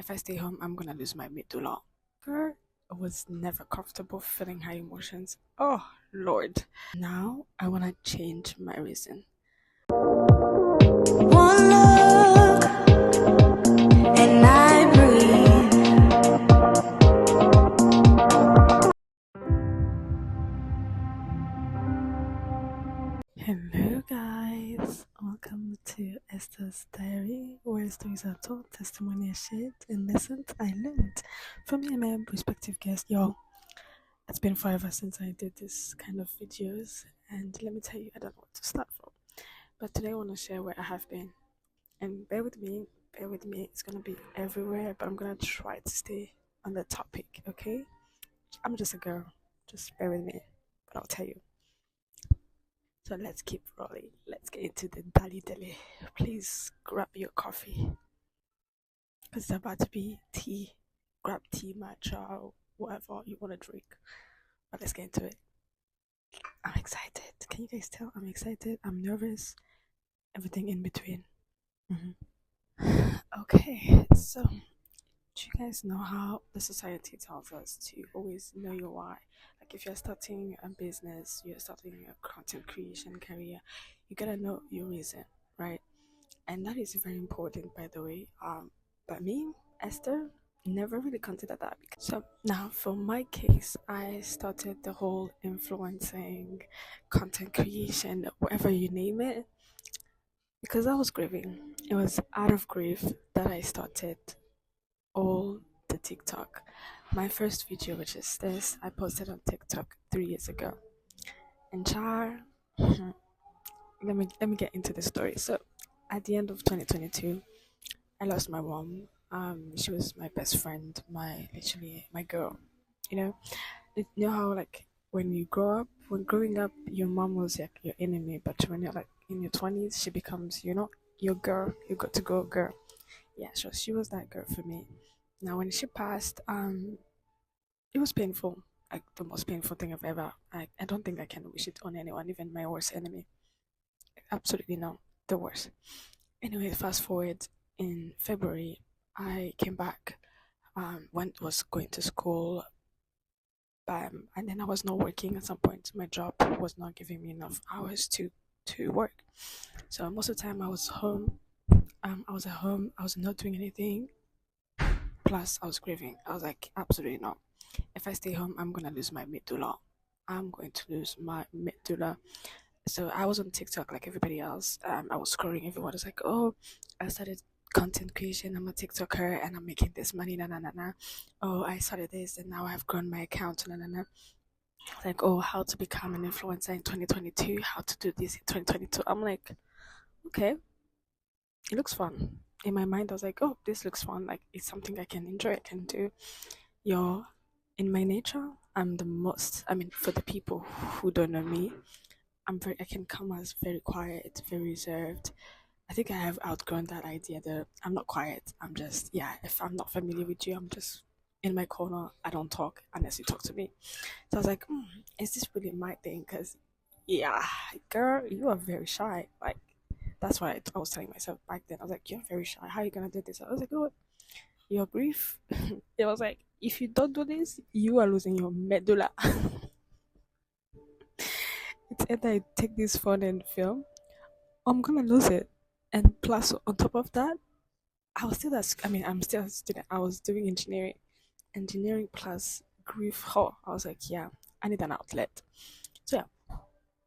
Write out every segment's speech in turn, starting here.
if I stay home, I'm gonna lose my medulla. Girl, I was never comfortable feeling high emotions. Oh, Lord. Now I wanna change my reason. One look and I breathe. Hello, guys. Welcome to Esther's Diary, where stories are told, testimony is shared, and lessons I learned from me and my respective guests. Yo, it's been forever since I did this kind of videos, and let me tell you, I don't know what to start from. But today I want to share where I have been, and bear with me. It's gonna be everywhere, but I'm gonna try to stay on the topic. Okay? I'm just a girl. Just bear with me, but I'll tell you. So let's keep rolling. Let's get into the dali dali. Please grab your coffee because it's about to be tea. Grab tea, matcha, or whatever you want to drink. But let's get into it. I'm excited. Can you guys tell? I'm excited. I'm nervous. Everything in between. Mhm. Okay, so do you guys know how the society tells us to always know your why? Like if you're starting a business, you're starting a content creation career, you gotta know your reason, right? And that is very important, by the way. But me, Esther, never really considered that. So now, for my case, I started the whole influencing, content creation, whatever you name it, because I was grieving. It was out of grief that I started all the TikTok. My first video, which is this, I posted on TikTok 3 years ago. And char, let me get into the story. So, at the end of 2022, I lost my mom. She was my best friend, my literally my girl. You know, you know how like when you grow up, when growing up, your mom was like your enemy, but when you're like in your 20s, she becomes your girl. You got to go girl. Yeah, so she was that girl for me. Now when she passed, it was painful. Like the most painful thing I've ever. I don't think I can wish it on anyone, even my worst enemy. Absolutely no, the worst. Anyway, fast forward in February, I came back. Went was going to school. And then I was not working at some point. My job was not giving me enough hours to work. So most of the time I was home. I was at home. I was not doing anything. Plus, I was grieving. I was like, absolutely not. If I stay home, I'm gonna lose my medulla. I'm going to lose my medulla. So I was on TikTok like everybody else. I was scrolling. Everyone was like, "Oh, I started content creation. I'm a TikToker and I'm making this money." Na na na na. Oh, I started this and now I've grown my account. Na na na. Like, oh, how to become an influencer in 2022? How to do this in 2022? I'm like, okay, it looks fun. In my mind, I was like, oh, this looks fun. Like, it's something I can enjoy. I can do. You're in my nature. I'm the most. I mean, for the people who don't know me, I can come as very quiet, very reserved. I think I have outgrown that idea that I'm not quiet. I'm just, yeah, if I'm not familiar with you, I'm just in my corner. I don't talk unless you talk to me. So I was like, is this really my thing? Because, yeah, girl, you are very shy. Like, that's what I was telling myself back then. I was like, you're very shy. How are you going to do this? I was like, oh, your grief. It was like, if you don't do this, you are losing your medulla. It's either I take this phone and film, or I'm gonna lose it. And plus, on top of that, I was still I mean, I'm still a student. I was doing engineering plus grief. Oh, I was like, yeah, I need an outlet. So yeah,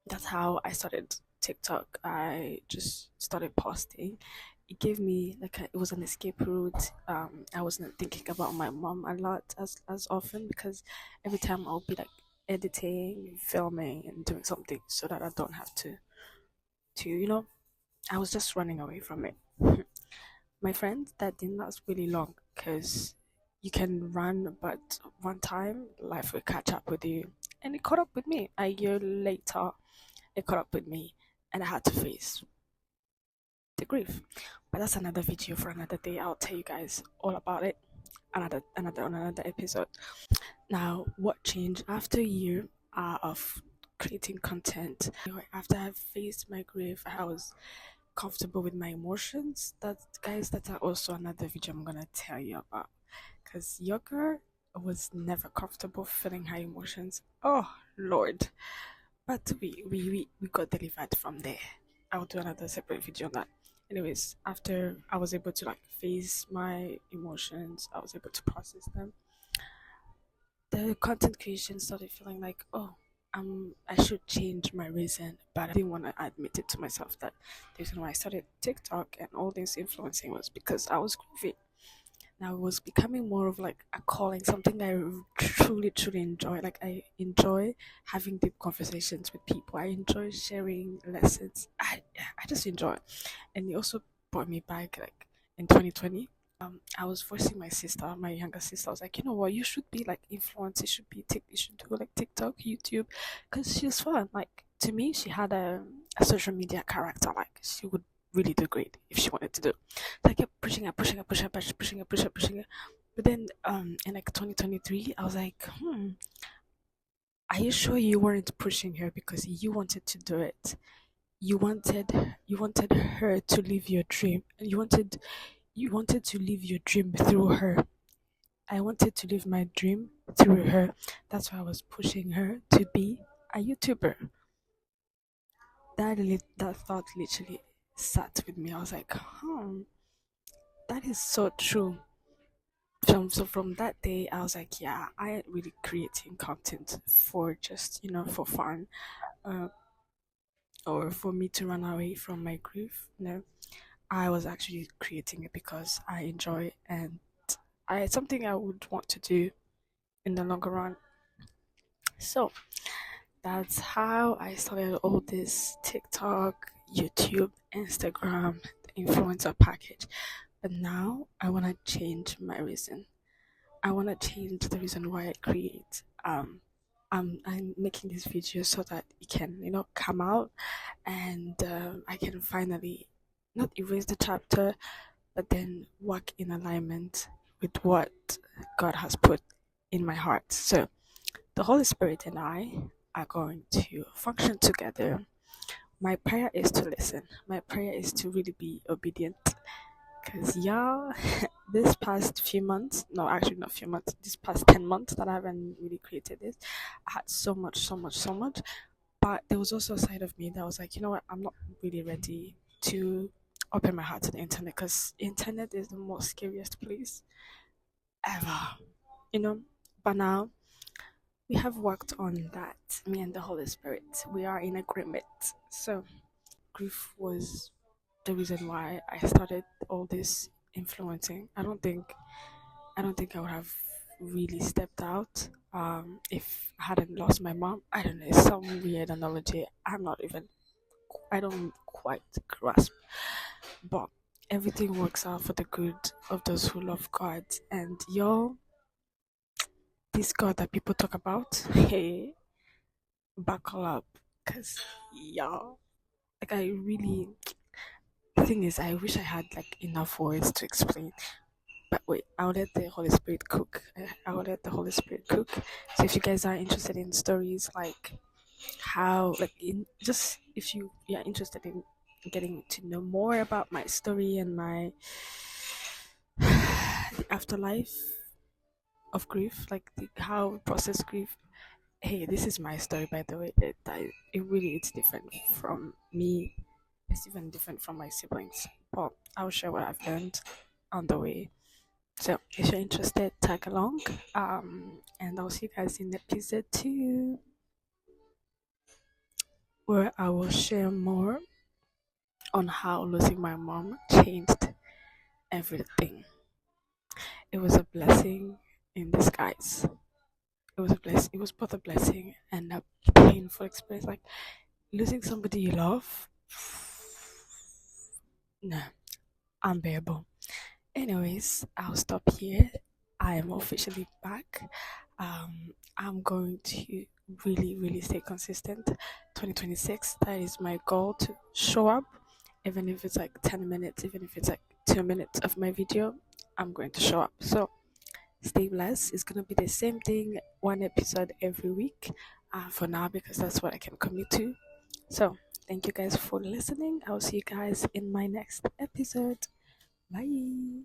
that's how I started TikTok. I just started posting. It gave me it was an escape route. I wasn't thinking about my mom a lot as often because every time I'll be like editing, filming, and doing something so that I don't have to. I was just running away from it. My friend, that didn't last really long because you can run, but one time life will catch up with you. And it caught up with me. A year later, it caught up with me, and I had to face the grief. But that's another video for another day. I'll tell you guys all about it on another episode. Now, what changed after a year of creating content? After I faced my grief, I was comfortable with my emotions. That guys, that's also another video I'm gonna tell you about. Cause your girl was never comfortable feeling her emotions. Oh Lord. But we got delivered from there. I'll do another separate video on that. Anyways, after I was able to like face my emotions, I was able to process them, the content creation started feeling like, oh, I should change my reason, but I didn't want to admit it to myself that the reason why I started TikTok and all this influencing was because I was grieving. Now it was becoming more of like a calling, something I truly enjoy. Like I enjoy having deep conversations with people. I enjoy sharing lessons. I just enjoy it. And it also brought me back like in 2020. I was forcing my sister, my younger sister. I was like, you know what, you should be like influence. You should do like TikTok, YouTube, because she's fun. Like to me, she had a social media character. Like she would really do great if she wanted to do. So I kept pushing her. But then in like 2023, I was like, are you sure you weren't pushing her because you wanted to do it? You wanted her to live your dream. And you wanted to live your dream through her. I wanted to live my dream through her. That's why I was pushing her to be a YouTuber. That thought literally sat with me. I was like, that is so true. From that day, I was like, yeah, I ain't really creating content for just for fun, uh, or for me to run away from my grief. No, I was actually creating it because I enjoy it, and I something I would want to do in the longer run. So that's how I started all this TikTok, YouTube, Instagram, influencer package. But now I want to change my reason. I want to change the reason why I create. I'm making this video so that it can, come out, and I can finally not erase the chapter, but then work in alignment with what God has put in my heart. So the Holy Spirit and I are going to function together. My prayer is to listen. My prayer is to really be obedient. Because, y'all, this past few months, no, actually not few months, this past 10 months that I haven't really created this, I had so much, so much, so much. But there was also a side of me that was like, you know what, I'm not really ready to open my heart to the internet because internet is the most scariest place ever, you know. But now we have worked on that, me and the Holy Spirit. We are in agreement. So grief was the reason why I started all this influencing. I don't think I would have really stepped out if I hadn't lost my mom. I don't know, it's some weird analogy. I don't quite grasp. But everything works out for the good of those who love God. And y'all, this God that people talk about, hey, buckle up. Cause y'all, like I really, the thing is, I wish I had like enough words to explain. But wait, I'll let the Holy Spirit cook. I'll let the Holy Spirit cook. So if you guys are interested in stories like how, like, in just if you're interested in getting to know more about my story and my the afterlife of grief, like how we process grief. Hey, this is my story, by the way. It really is different from me. It's even different from my siblings. But I'll share what I've learned on the way. So if you're interested, tag along. And I'll see you guys in episode 2, where I will share more on how losing my mom changed everything. It was a blessing in disguise. It was a bless. It was both a blessing and a painful experience. Like losing somebody you love. No, unbearable. Anyways, I'll stop here. I am officially back. I'm going to really stay consistent. 2026, that is my goal, to show up, even if it's like 10 minutes, even if it's like 2 minutes of my video, I'm going to show up. So stay blessed. It's gonna be the same thing, one episode every week, for now, because that's what I can commit to. So Thank you guys for listening. I'll see you guys in my next episode. Bye.